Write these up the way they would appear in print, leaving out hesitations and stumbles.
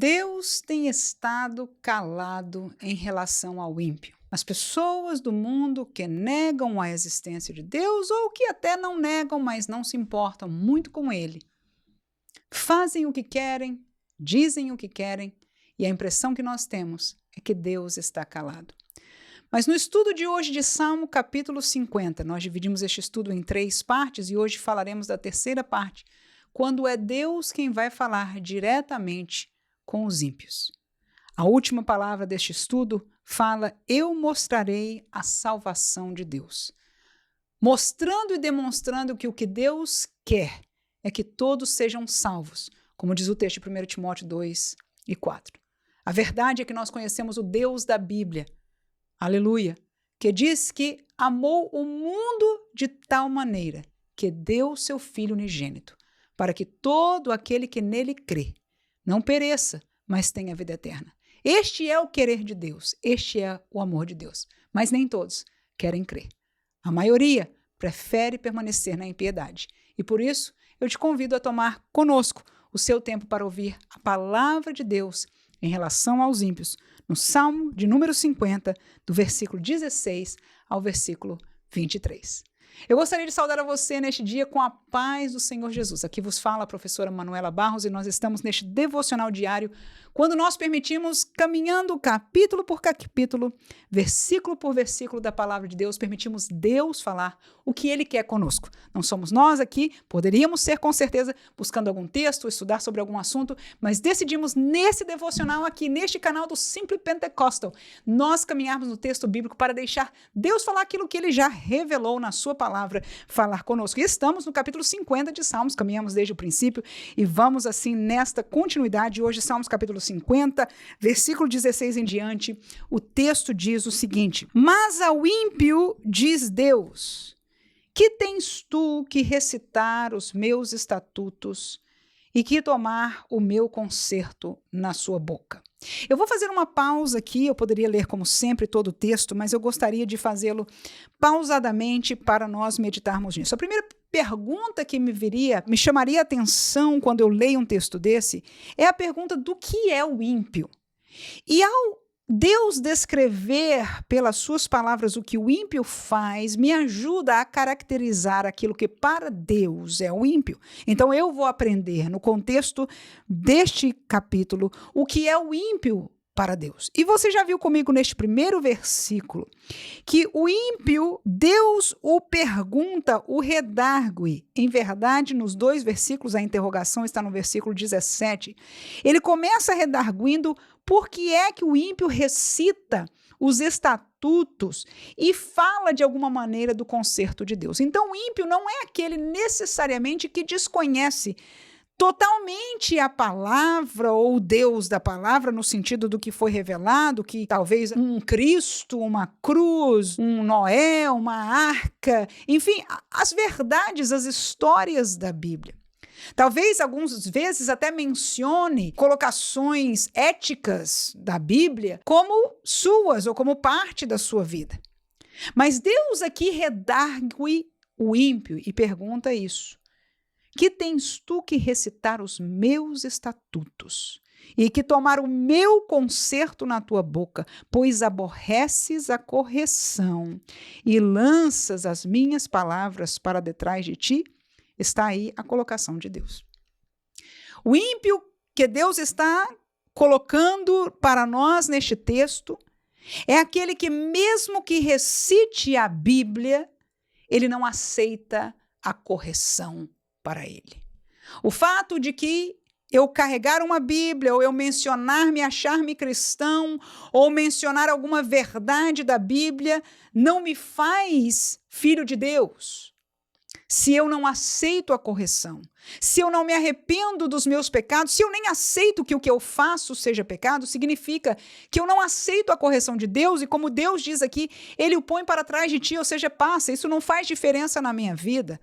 Deus tem estado calado em relação ao ímpio. As pessoas do mundo que negam a existência de Deus ou que até não negam, mas não se importam muito com ele, fazem o que querem, dizem o que querem, e a impressão que nós temos é que Deus está calado. Mas no estudo de hoje de Salmo capítulo 50, nós dividimos este estudo em 3 partes e hoje falaremos da terceira parte, quando é Deus quem vai falar diretamente com os ímpios. A última palavra deste estudo fala: eu mostrarei a salvação de Deus. Mostrando e demonstrando que o que Deus quer é que todos sejam salvos, como diz o texto de 1 Timóteo 2 e 4. A verdade é que nós conhecemos o Deus da Bíblia, aleluia, que diz que amou o mundo de tal maneira que deu seu Filho unigênito, para que todo aquele que nele crê não pereça, mas tenha vida eterna. Este é o querer de Deus, este é o amor de Deus, mas nem todos querem crer. A maioria prefere permanecer na impiedade e por isso eu te convido a tomar conosco o seu tempo para ouvir a palavra de Deus em relação aos ímpios, no Salmo de número 50, do versículo 16 ao versículo 23. Eu gostaria de saudar a você neste dia com a paz do Senhor Jesus. Aqui vos fala a professora Manuela Barros e nós estamos neste devocional diário, quando nós permitimos, caminhando capítulo por capítulo, versículo por versículo da palavra de Deus, permitimos Deus falar o que Ele quer conosco. Não somos nós aqui, poderíamos ser com certeza buscando algum texto, estudar sobre algum assunto, mas decidimos nesse devocional aqui, neste canal do Simply Pentecostal, nós caminharmos no texto bíblico para deixar Deus falar aquilo que Ele já revelou na sua palavra, falar conosco. E estamos no capítulo 50 de Salmos, caminhamos desde o princípio e vamos assim nesta continuidade. Hoje, Salmos capítulo 50, versículo 16 em diante, o texto diz o seguinte: mas ao ímpio diz Deus, que tens tu que recitar os meus estatutos e que tomar o meu conserto na sua boca. Eu vou fazer uma pausa aqui, eu poderia ler como sempre todo o texto, mas eu gostaria de fazê-lo pausadamente para nós meditarmos nisso. A primeira pergunta que me chamaria a atenção quando eu leio um texto desse, é a pergunta do que é o ímpio. E ao Deus descrever pelas suas palavras o que o ímpio faz, me ajuda a caracterizar aquilo que para Deus é o ímpio. Então eu vou aprender no contexto deste capítulo o que é o ímpio para Deus. E você já viu comigo neste primeiro versículo que o ímpio, Deus o pergunta, o redargue. Em verdade, nos 2 versículos, a interrogação está no versículo 17. Ele começa redarguindo por que é que o ímpio recita os estatutos e fala de alguma maneira do conserto de Deus. Então, o ímpio não é aquele necessariamente que desconhece totalmente a palavra ou o Deus da palavra no sentido do que foi revelado, que talvez um Cristo, uma cruz, um Noé, uma arca, enfim, as verdades, as histórias da Bíblia. Talvez algumas vezes até mencione colocações éticas da Bíblia como suas ou como parte da sua vida. Mas Deus aqui redargue o ímpio e pergunta isso: que tens tu que recitar os meus estatutos e que tomar o meu conserto na tua boca, pois aborreces a correção e lanças as minhas palavras para detrás de ti? Está aí a colocação de Deus. O ímpio que Deus está colocando para nós neste texto é aquele que, mesmo que recite a Bíblia, ele não aceita a correção para ele. O fato de que eu carregar uma Bíblia, ou eu mencionar-me, achar-me cristão, ou mencionar alguma verdade da Bíblia, não me faz filho de Deus. Se eu não aceito a correção, se eu não me arrependo dos meus pecados, se eu nem aceito que o que eu faço seja pecado, significa que eu não aceito a correção de Deus e, como Deus diz aqui, Ele o põe para trás de ti, ou seja, passa. Isso não faz diferença na minha vida.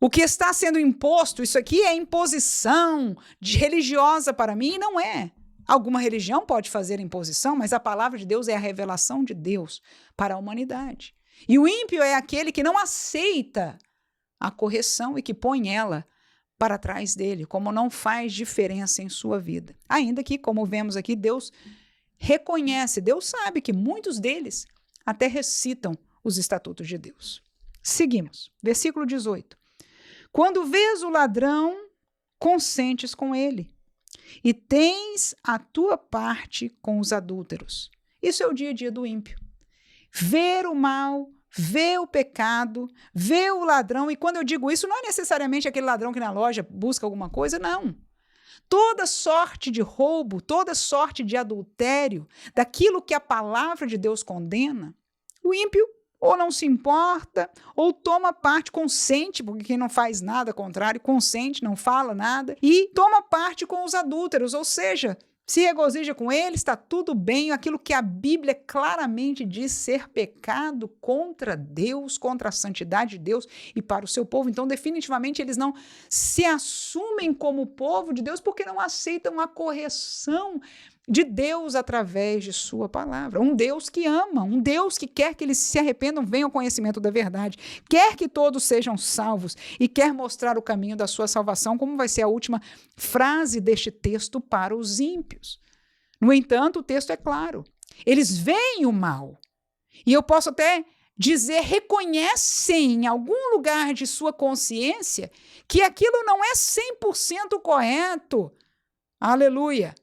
O que está sendo imposto, isso aqui é imposição religiosa para mim, e não é. Alguma religião pode fazer imposição, mas a palavra de Deus é a revelação de Deus para a humanidade. E o ímpio é aquele que não aceita a correção e que põe ela para trás dele, como não faz diferença em sua vida. Ainda que, como vemos aqui, Deus reconhece, Deus sabe que muitos deles até recitam os estatutos de Deus. Seguimos, versículo 18. Quando vês o ladrão, consentes com ele, e tens a tua parte com os adúlteros. Isso é o dia a dia do ímpio. Ver o mal, ver o pecado, ver o ladrão, e quando eu digo isso, não é necessariamente aquele ladrão que na loja busca alguma coisa, não. Toda sorte de roubo, toda sorte de adultério, daquilo que a palavra de Deus condena, o ímpio ou não se importa, ou toma parte, consente, porque quem não faz nada contrário, consente, não fala nada, e toma parte com os adúlteros, ou seja, se regozija com eles, está tudo bem, aquilo que a Bíblia claramente diz ser pecado contra Deus, contra a santidade de Deus e para o seu povo. Então, definitivamente, eles não se assumem como povo de Deus porque não aceitam a correção de Deus através de sua palavra. Um Deus que ama, um Deus que quer que eles se arrependam, venham ao conhecimento da verdade, quer que todos sejam salvos e quer mostrar o caminho da sua salvação, como vai ser a última frase deste texto para os ímpios. No entanto, o texto é claro. Eles veem o mal. E eu posso até dizer, reconhecem em algum lugar de sua consciência que aquilo não é 100% correto. Aleluia!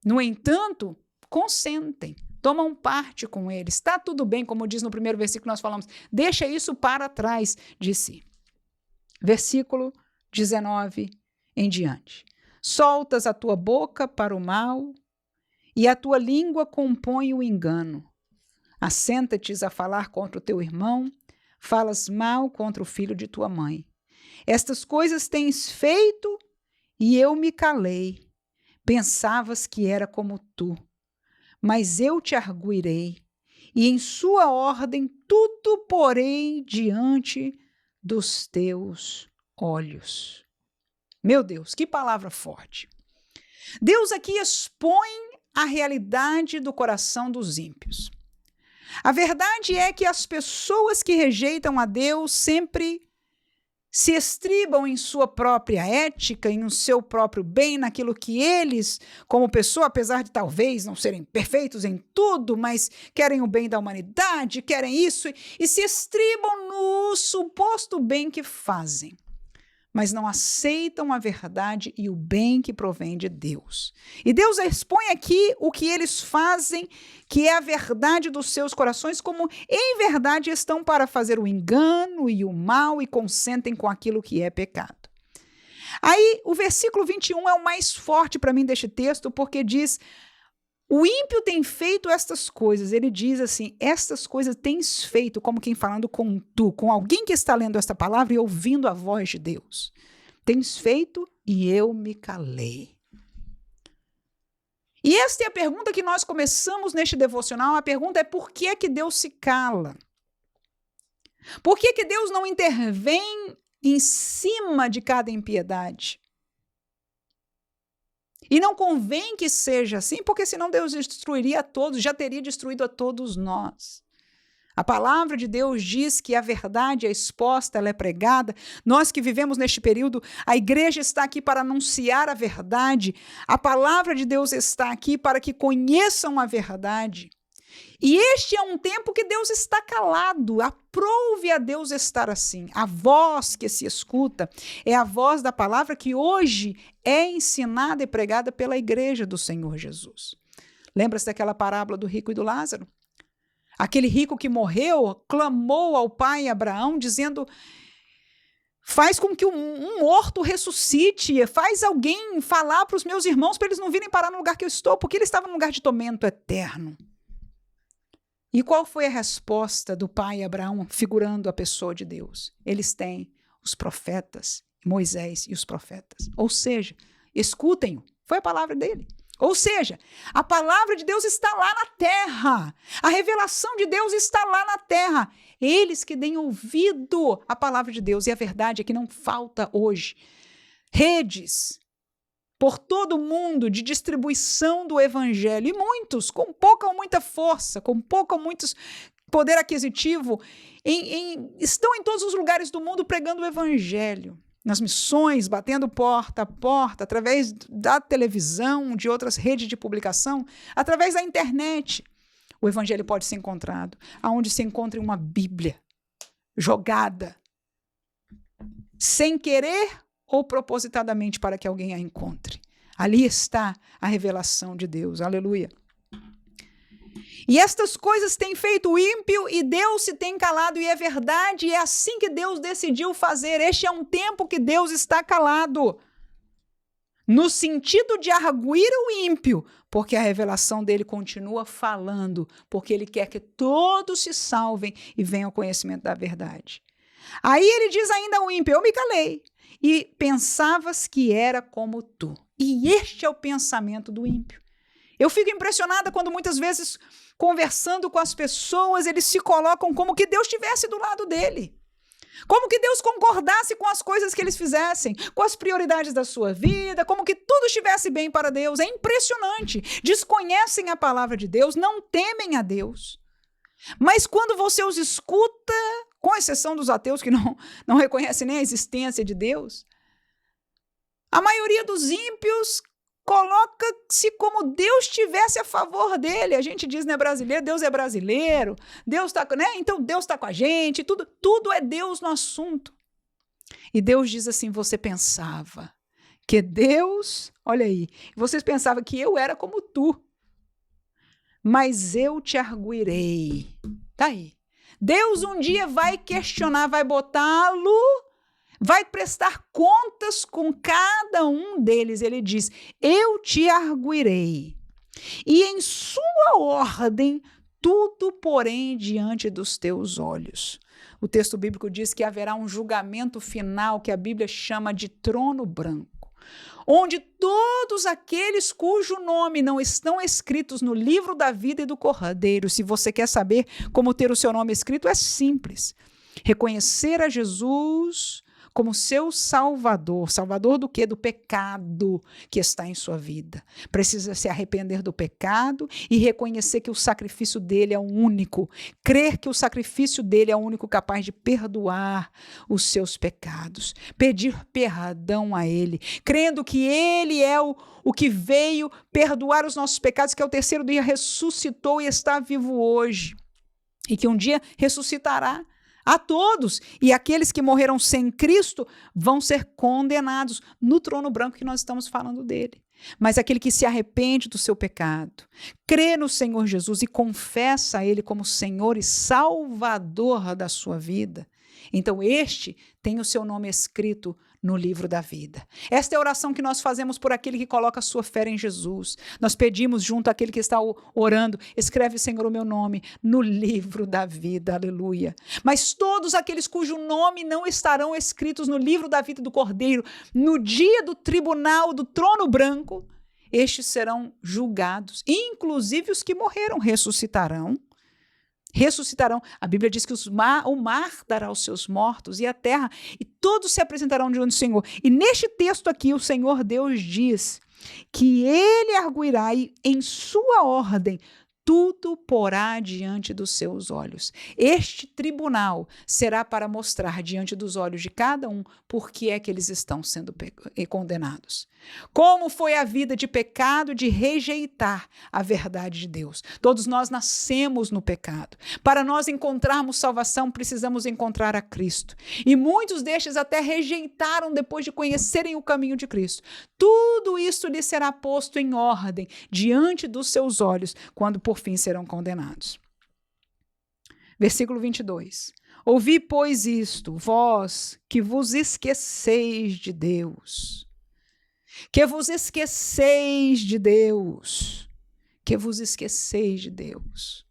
No entanto, consentem, tomam parte com eles. Está tudo bem, como diz no primeiro versículo que nós falamos. Deixa isso para trás de si. Versículo 19 em diante. Soltas a tua boca para o mal e a tua língua compõe o engano. Assenta-te a falar contra o teu irmão, falas mal contra o filho de tua mãe. Estas coisas tens feito e eu me calei. Pensavas que era como tu, mas eu te arguirei, e em sua ordem tudo porei diante dos teus olhos. Meu Deus, que palavra forte. Deus aqui expõe a realidade do coração dos ímpios. A verdade é que as pessoas que rejeitam a Deus sempre se estribam em sua própria ética, em seu próprio bem, naquilo que eles, como pessoa, apesar de talvez não serem perfeitos em tudo, mas querem o bem da humanidade, querem isso, e se estribam no suposto bem que fazem, mas não aceitam a verdade e o bem que provém de Deus. E Deus expõe aqui o que eles fazem, que é a verdade dos seus corações, como em verdade estão para fazer o engano e o mal e consentem com aquilo que é pecado. Aí o versículo 21 é o mais forte para mim deste texto, porque diz: o ímpio tem feito estas coisas. Ele diz assim: estas coisas tens feito, como quem falando com tu, com alguém que está lendo esta palavra e ouvindo a voz de Deus. Tens feito e eu me calei. E esta é a pergunta que nós começamos neste devocional. A pergunta é: por que é que Deus se cala? Por que é que Deus não intervém em cima de cada impiedade? E não convém que seja assim, porque senão Deus destruiria a todos, já teria destruído a todos nós. A palavra de Deus diz que a verdade é exposta, ela é pregada. Nós que vivemos neste período, a igreja está aqui para anunciar a verdade. A palavra de Deus está aqui para que conheçam a verdade. E este é um tempo que Deus está calado. Aprove a Deus estar assim. A voz que se escuta é a voz da palavra que hoje é ensinada e pregada pela igreja do Senhor Jesus. Lembra-se daquela parábola do rico e do Lázaro? Aquele rico que morreu clamou ao pai Abraão dizendo: faz com que um morto ressuscite, faz alguém falar para os meus irmãos para eles não virem parar no lugar que eu estou, porque ele estava num lugar de tormento eterno. E qual foi a resposta do pai Abraão, figurando a pessoa de Deus? Eles têm os profetas, Moisés e os profetas. Ou seja, escutem-o. Foi a palavra dele. Ou seja, a palavra de Deus está lá na terra. A revelação de Deus está lá na terra. Eles que deem ouvido à palavra de Deus. E a verdade é que não falta hoje redes por todo o mundo de distribuição do evangelho. E muitos, com pouca ou muita força, com pouco ou muito poder aquisitivo, estão em todos os lugares do mundo pregando o evangelho. nas missões, batendo porta a porta, através da televisão, de outras redes de publicação, através da internet. O evangelho pode ser encontrado aonde se encontre uma Bíblia jogada, sem querer ou propositadamente para que alguém a encontre. Ali está a revelação de Deus. Aleluia. E estas coisas têm feito o ímpio e Deus se tem calado, e é verdade, e é assim que Deus decidiu fazer. Este é um tempo que Deus está calado, no sentido de arguir o ímpio, porque a revelação dele continua falando, porque ele quer que todos se salvem e venham ao conhecimento da verdade. Aí ele diz ainda ao ímpio: eu me calei, e pensavas que era como tu. E este é o pensamento do ímpio. Eu fico impressionada quando muitas vezes, conversando com as pessoas, eles se colocam como que Deus estivesse do lado dele. Como que Deus concordasse com as coisas que eles fizessem, com as prioridades da sua vida, como que tudo estivesse bem para Deus. É impressionante. Desconhecem a palavra de Deus, não temem a Deus. Mas quando você os escuta, com exceção dos ateus que não reconhecem nem a existência de Deus, a maioria dos ímpios coloca-se como Deus estivesse a favor dele. A gente diz, né, brasileiro, Deus é brasileiro, Deus está, né? Então Deus está com a gente, tudo é Deus no assunto. E Deus diz assim: você pensava que Deus, olha aí, vocês pensavam que eu era como tu, mas eu te arguirei. Tá aí. Deus um dia vai questionar, vai botá-lo, vai prestar contas com cada um deles. Ele diz: eu te arguirei, e em sua ordem tudo porém diante dos teus olhos. O texto bíblico diz que haverá um julgamento final que a Bíblia chama de trono branco, onde todos aqueles cujo nome não estão escritos no livro da vida e do Cordeiro. Se você quer saber como ter o seu nome escrito, é simples: reconhecer a Jesus como seu Salvador. Salvador do quê? Do pecado que está em sua vida. Precisa se arrepender do pecado e reconhecer que o sacrifício dele é o único. Crer que o sacrifício dele é o único capaz de perdoar os seus pecados. Pedir perdão a ele. Crendo que ele é o que veio perdoar os nossos pecados, que ao terceiro dia ressuscitou e está vivo hoje. E que um dia ressuscitará a todos, e aqueles que morreram sem Cristo vão ser condenados no trono branco que nós estamos falando dele. Mas aquele que se arrepende do seu pecado, crê no Senhor Jesus e confessa a ele como Senhor e Salvador da sua vida, então este tem o seu nome escrito no livro da vida. Esta é a oração que nós fazemos por aquele que coloca a sua fé em Jesus. Nós pedimos junto àquele que está orando: escreve, Senhor, o meu nome no livro da vida. Aleluia. Mas todos aqueles cujo nome não estarão escritos no livro da vida do Cordeiro, no dia do tribunal, do trono branco, estes serão julgados. Inclusive os que morreram ressuscitarão. A Bíblia diz que o mar dará os seus mortos e a terra, e todos se apresentarão diante do Senhor. E neste texto aqui, o Senhor Deus diz que ele arguirá e em sua ordem tudo porá diante dos seus olhos. Este tribunal será para mostrar diante dos olhos de cada um por que é que eles estão sendo condenados. Como foi a vida de pecado, de rejeitar a verdade de Deus. Todos nós nascemos no pecado. Para nós encontrarmos salvação, precisamos encontrar a Cristo. E muitos destes até rejeitaram depois de conhecerem o caminho de Cristo. Tudo isso lhes será posto em ordem diante dos seus olhos, quando por fim serão condenados. Versículo 22. Ouvi, pois, isto, vós que vos esqueceis de Deus. Que vos esqueceis de Deus. Que vos esqueceis de Deus.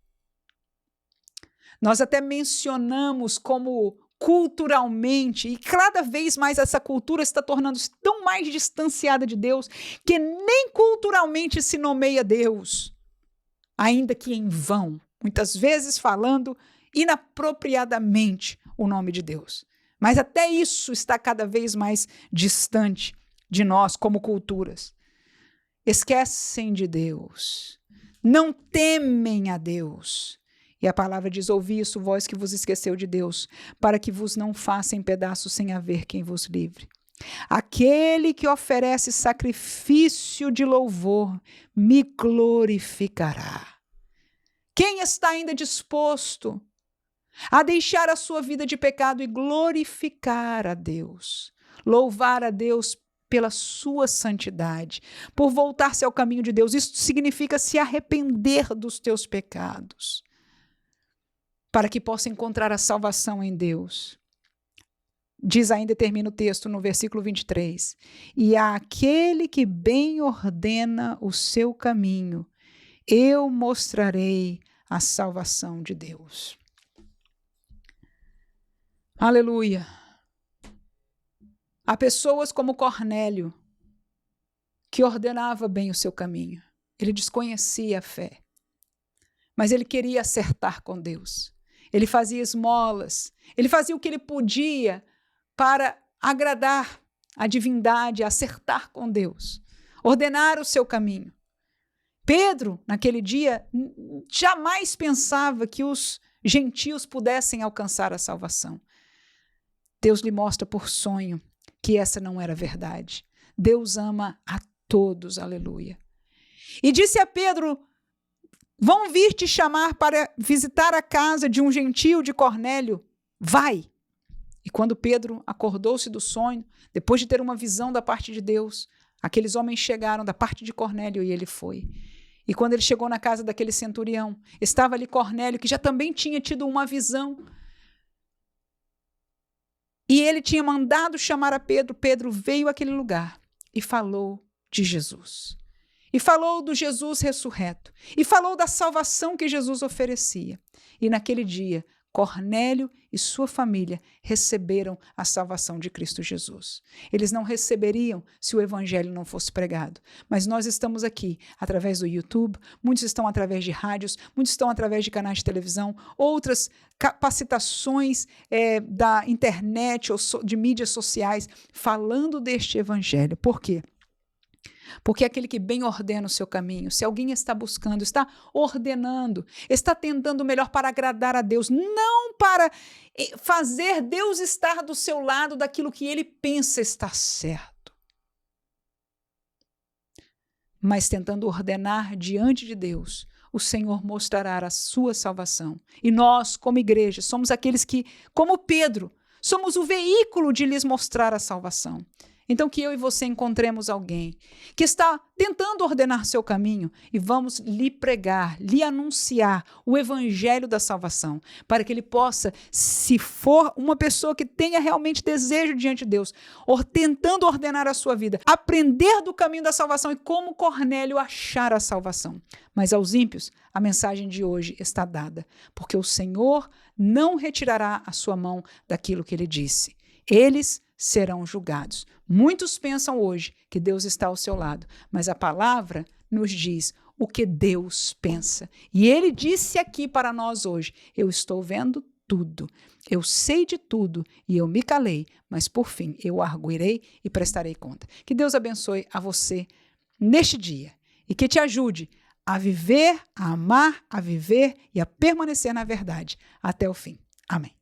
Nós até mencionamos como culturalmente, e cada vez mais essa cultura está tornando-se tão mais distanciada de Deus, que nem culturalmente se nomeia Deus, ainda que em vão, muitas vezes falando inapropriadamente o nome de Deus. Mas até isso está cada vez mais distante de nós como culturas. Esquecem de Deus, não temem a Deus. E a palavra diz: ouvi isso, vós que vos esqueceu de Deus, para que vos não faça em pedaços sem haver quem vos livre. Aquele que oferece sacrifício de louvor me glorificará. Quem está ainda disposto a deixar a sua vida de pecado e glorificar a Deus, louvar a Deus pela sua santidade, por voltar-se ao caminho de Deus? Isso significa se arrepender dos teus pecados, para que possa encontrar a salvação em Deus. Diz ainda, termina o texto no versículo 23, e àquele que bem ordena o seu caminho, eu mostrarei a salvação de Deus. Aleluia! Há pessoas como Cornélio, que ordenava bem o seu caminho. Ele desconhecia a fé, mas ele queria acertar com Deus. Ele fazia esmolas, ele fazia o que ele podia para agradar a divindade, acertar com Deus, ordenar o seu caminho. Pedro, naquele dia, jamais pensava que os gentios pudessem alcançar a salvação. Deus lhe mostra por sonho que essa não era verdade. Deus ama a todos, aleluia. E disse a Pedro: vão vir te chamar para visitar a casa de um gentio, de Cornélio. Vai! E quando Pedro acordou-se do sonho, depois de ter uma visão da parte de Deus, aqueles homens chegaram da parte de Cornélio e ele foi. E quando ele chegou na casa daquele centurião, estava ali Cornélio, que já também tinha tido uma visão. E ele tinha mandado chamar a Pedro. Pedro veio àquele lugar e falou de Jesus. E falou do Jesus ressurreto. E falou da salvação que Jesus oferecia. E naquele dia, Cornélio e sua família receberam a salvação de Cristo Jesus. Eles não receberiam se o evangelho não fosse pregado. Mas nós estamos aqui através do YouTube, muitos estão através de rádios, muitos estão através de canais de televisão, outras capacitações da internet ou de mídias sociais falando deste evangelho. Por quê? Porque aquele que bem ordena o seu caminho, se alguém está buscando, está ordenando, está tentando o melhor para agradar a Deus, não para fazer Deus estar do seu lado daquilo que ele pensa estar certo, mas tentando ordenar diante de Deus, o Senhor mostrará a sua salvação. E nós, como igreja, somos aqueles que, como Pedro, somos o veículo de lhes mostrar a salvação. Então que eu e você encontremos alguém que está tentando ordenar seu caminho e vamos lhe pregar, lhe anunciar o evangelho da salvação, para que ele possa, se for uma pessoa que tenha realmente desejo diante de Deus, tentando ordenar a sua vida, aprender do caminho da salvação e como Cornélio achar a salvação. Mas aos ímpios, a mensagem de hoje está dada, porque o Senhor não retirará a sua mão daquilo que ele disse. Eles serão julgados. Muitos pensam hoje que Deus está ao seu lado, mas a palavra nos diz o que Deus pensa. E ele disse aqui para nós hoje: eu estou vendo tudo, eu sei de tudo e eu me calei, mas por fim eu arguirei e prestarei conta. Que Deus abençoe a você neste dia e que te ajude a viver, a amar, a viver e a permanecer na verdade até o fim. Amém.